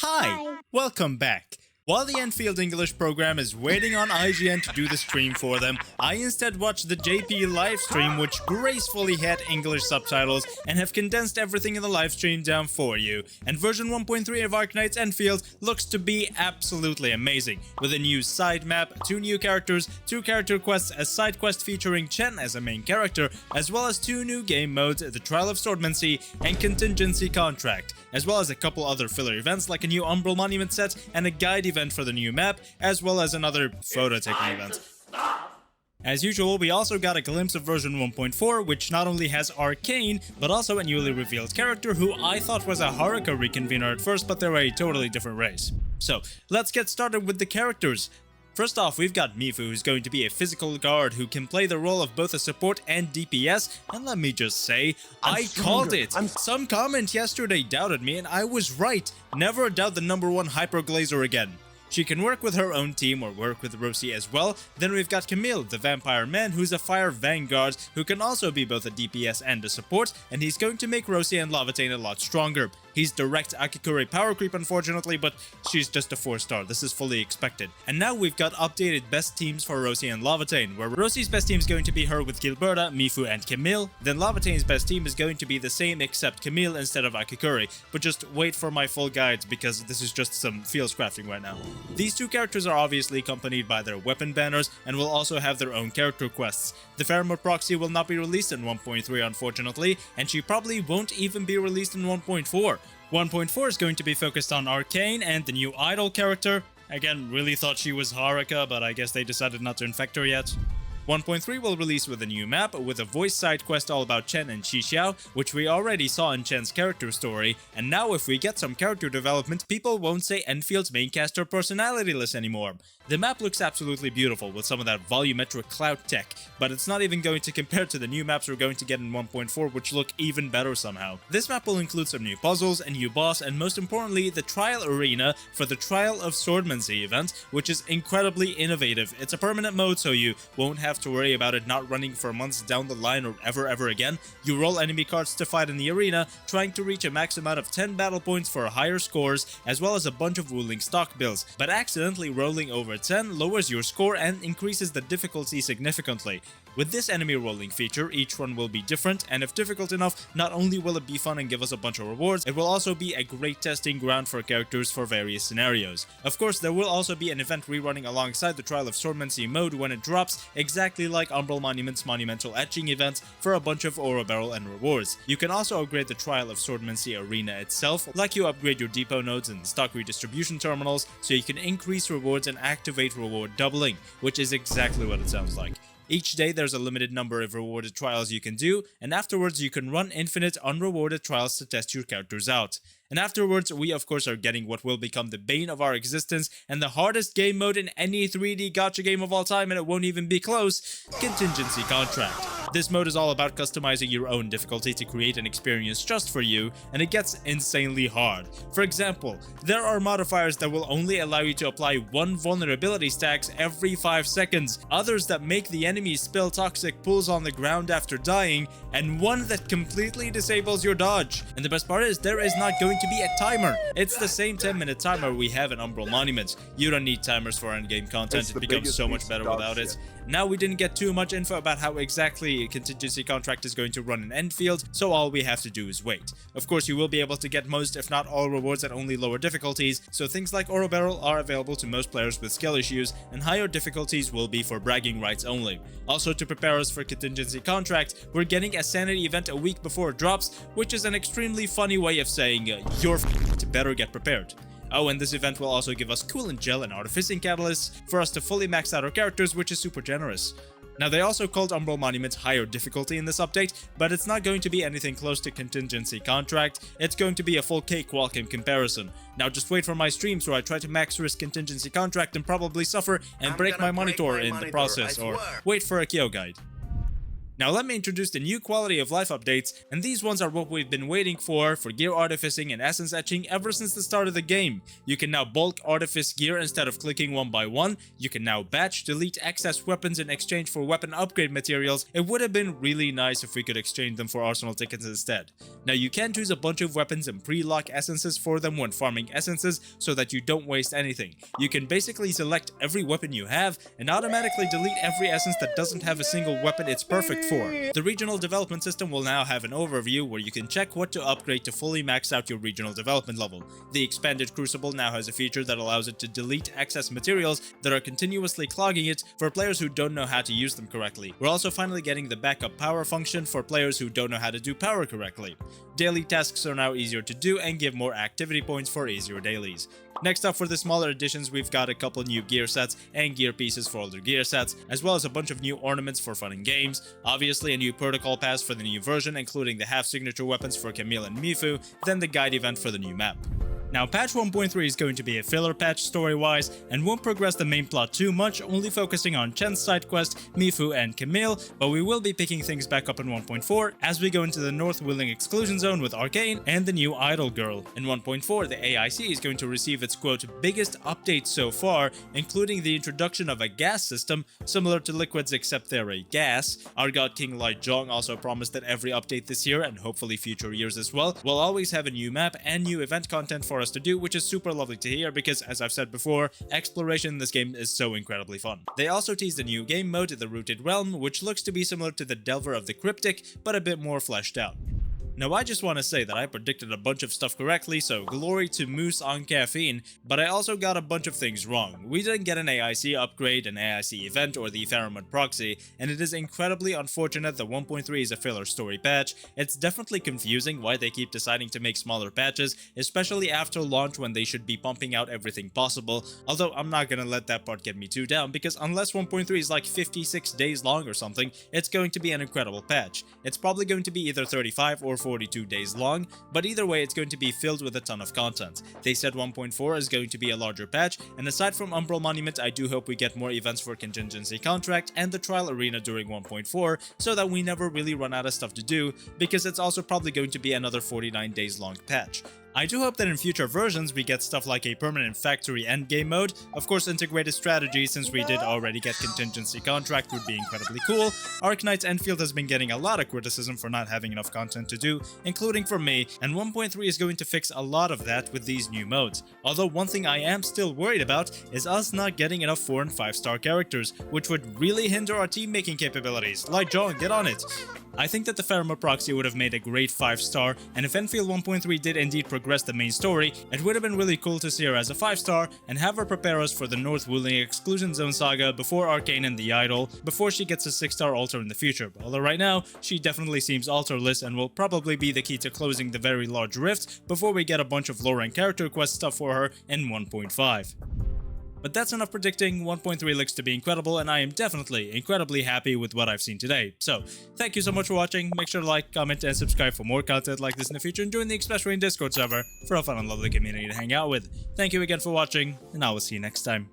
Hi, welcome back. While the Endfield English program is waiting on IGN to do the stream for them, I instead watched the JP livestream, which gracefully had English subtitles and have condensed everything in the livestream down for you. And version 1.3 of Arknights Endfield looks to be absolutely amazing, with a new side map, 2 new characters, 2 character quests, a side quest featuring Chen as a main character, as well as 2 new game modes, the Trial of Swordmancy and Contingency Contract, as well as a couple other filler events like a new Umbral Monument set and a guide event for the new map, as well as another photo taking event. As usual, we also got a glimpse of version 1.4, which not only has Arcane, but also a newly revealed character who I thought was a Haruka reconvener at first, but they're a totally different race. So, let's get started with the characters. First off, we've got Mifu, who's going to be a physical guard who can play the role of both a support and DPS, and let me just say, I called it! Some comment yesterday doubted me, and I was right. Never doubt the #1 Hyperglazer again. She can work with her own team or work with Rosie as well. Then we've got Camille, the vampire man, who's a fire vanguard who can also be both a DPS and a support, and he's going to make Rosie and Lavatane a lot stronger. He's direct Akikure power creep unfortunately, but she's just a 4-star, this is fully expected. And now we've got updated best teams for Rosie and Lavatane, where Rosie's best team is going to be her with Gilberta, Mifu and Camille, then Lavatane's best team is going to be the same except Camille instead of Akikure, but just wait for my full guides because this is just some feels crafting right now. These 2 characters are obviously accompanied by their weapon banners and will also have their own character quests. The Pheromone proxy will not be released in 1.3 unfortunately, and she probably won't even be released in 1.4. 1.4 is going to be focused on Arcane and the new idol character. Again, really thought she was Haruka, but I guess they decided not to infect her yet. 1.3 will release with a new map, with a voice side quest all about Chen and Xixiao, which we already saw in Chen's character story, and now if we get some character development, people won't say Enfield's main cast or personalityless anymore. The map looks absolutely beautiful with some of that volumetric cloud tech, but it's not even going to compare to the new maps we're going to get in 1.4, which look even better somehow. This map will include some new puzzles, a new boss, and most importantly, the trial arena for the Trial of Swordmancy event, which is incredibly innovative. It's a permanent mode, so you won't have to worry about it not running for months down the line or ever again. You roll enemy cards to fight in the arena, trying to reach a max amount of 10 battle points for higher scores, as well as a bunch of ruling stock bills, but accidentally rolling over 10 lowers your score and increases the difficulty significantly. With this enemy rolling feature, each one will be different, and if difficult enough, not only will it be fun and give us a bunch of rewards, it will also be a great testing ground for characters for various scenarios. Of course, there will also be an event rerunning alongside the Trial of Swordmancy mode when it drops, exactly like Umbral Monument's Monumental Etching events, for a bunch of Oro Barrel and rewards. You can also upgrade the Trial of Swordmancy arena itself, like you upgrade your depot nodes and stock redistribution terminals, so you can increase rewards and activate reward doubling, which is exactly what it sounds like. Each day there's a limited number of rewarded trials you can do, and afterwards you can run infinite unrewarded trials to test your characters out. And afterwards, we of course are getting what will become the bane of our existence and the hardest game mode in any 3D gacha game of all time, and it won't even be close, Contingency Contract. This mode is all about customizing your own difficulty to create an experience just for you, and it gets insanely hard. For example, there are modifiers that will only allow you to apply 1 vulnerability stacks every 5 seconds, others that make the enemy spill toxic pools on the ground after dying, and one that completely disables your dodge. And the best part is, there is not going to be a timer. It's the same 10-minute timer we have in Umbral Monument. You don't need timers for endgame content, it becomes so much better without it. Now we didn't get too much info about how exactly Contingency Contract is going to run in Endfield, so all we have to do is wait. Of course, you will be able to get most if not all rewards at only lower difficulties, so things like Oro Barrel are available to most players with skill issues, and higher difficulties will be for bragging rights only. Also, to prepare us for Contingency Contract, we're getting a sanity event a week before it drops, which is an extremely funny way of saying you're better get prepared. Oh, and this event will also give us Coolant Gel and Artificing Catalysts for us to fully max out our characters, which is super generous. Now, they also called Umbral Monument higher difficulty in this update, but it's not going to be anything close to Contingency Contract. It's going to be a full cakewalk in comparison. Now, just wait for my streams where I try to max risk Contingency Contract and probably suffer and break my monitor in the process, or wait for a Kyo guide. Now let me introduce the new quality of life updates, and these ones are what we've been waiting for gear artificing and essence etching ever since the start of the game. You can now bulk artifice gear instead of clicking one by one. You can now batch delete excess weapons in exchange for weapon upgrade materials. It would have been really nice if we could exchange them for arsenal tickets instead. Now you can choose a bunch of weapons and pre-lock essences for them when farming essences so that you don't waste anything. You can basically select every weapon you have and automatically delete every essence that doesn't have a single weapon it's perfect for. The regional development system will now have an overview where you can check what to upgrade to fully max out your regional development level. The expanded crucible now has a feature that allows it to delete excess materials that are continuously clogging it for players who don't know how to use them correctly. We're also finally getting the backup power function for players who don't know how to do power correctly. Daily tasks are now easier to do and give more activity points for easier dailies. Next up, for the smaller additions, we've got a couple new gear sets and gear pieces for older gear sets, as well as a bunch of new ornaments for fun and games, obviously a new protocol pass for the new version including the half signature weapons for Camille and Mifu, then the guide event for the new map. Now, patch 1.3 is going to be a filler patch story-wise and won't progress the main plot too much, only focusing on Chen's side quest, Mifu and Camille, but we will be picking things back up in 1.4 as we go into the North Wheeling Exclusion Zone with Arcane and the new Idol Girl. In 1.4, the AIC is going to receive its quote biggest update so far, including the introduction of a gas system similar to Liquid's except they're a gas. Our god King Lai Zhong also promised that every update this year, and hopefully future years as well, will always have a new map and new event content for us to do, which is super lovely to hear because, as I've said before, exploration in this game is so incredibly fun. They also teased a new game mode, the Rooted Realm, which looks to be similar to the Delver of the Cryptic, but a bit more fleshed out. Now, I just want to say that I predicted a bunch of stuff correctly, so glory to Moose on caffeine, but I also got a bunch of things wrong. We didn't get an AIC upgrade, an AIC event, or the Faramud proxy, and it is incredibly unfortunate that 1.3 is a filler story patch. It's definitely confusing why they keep deciding to make smaller patches, especially after launch when they should be pumping out everything possible, although I'm not gonna let that part get me too down, because unless 1.3 is like 56 days long or something, it's going to be an incredible patch. It's probably going to be either 35 or 42 days long, but either way it's going to be filled with a ton of content. They said 1.4 is going to be a larger patch, and aside from Umbral Monument, I do hope we get more events for Contingency Contract and the Trial Arena during 1.4, so that we never really run out of stuff to do, because it's also probably going to be another 49 days long patch. I do hope that in future versions we get stuff like a permanent factory endgame mode, of course integrated strategy since we did already get Contingency Contract would be incredibly cool. Arknights Endfield has been getting a lot of criticism for not having enough content to do, including from me, and 1.3 is going to fix a lot of that with these new modes. Although one thing I am still worried about is us not getting enough 4 and 5 star characters, which would really hinder our team making capabilities. Like John, get on it! I think that the Faramud proxy would have made a great 5-star, and if Endfield 1.3 did indeed progress the main story, it would have been really cool to see her as a 5-star and have her prepare us for the North Wheeling Exclusion Zone saga before Arcane and the Idol, before she gets a 6-star altar in the future. Although right now, she definitely seems altarless and will probably be the key to closing the very large rift before we get a bunch of lore and character quest stuff for her in 1.5. But that's enough predicting. 1.3 looks to be incredible, and I am definitely incredibly happy with what I've seen today. So, thank you so much for watching. Make sure to like, comment, and subscribe for more content like this in the future, and join the Express Rain Discord server for a fun and lovely community to hang out with. Thank you again for watching, and I will see you next time.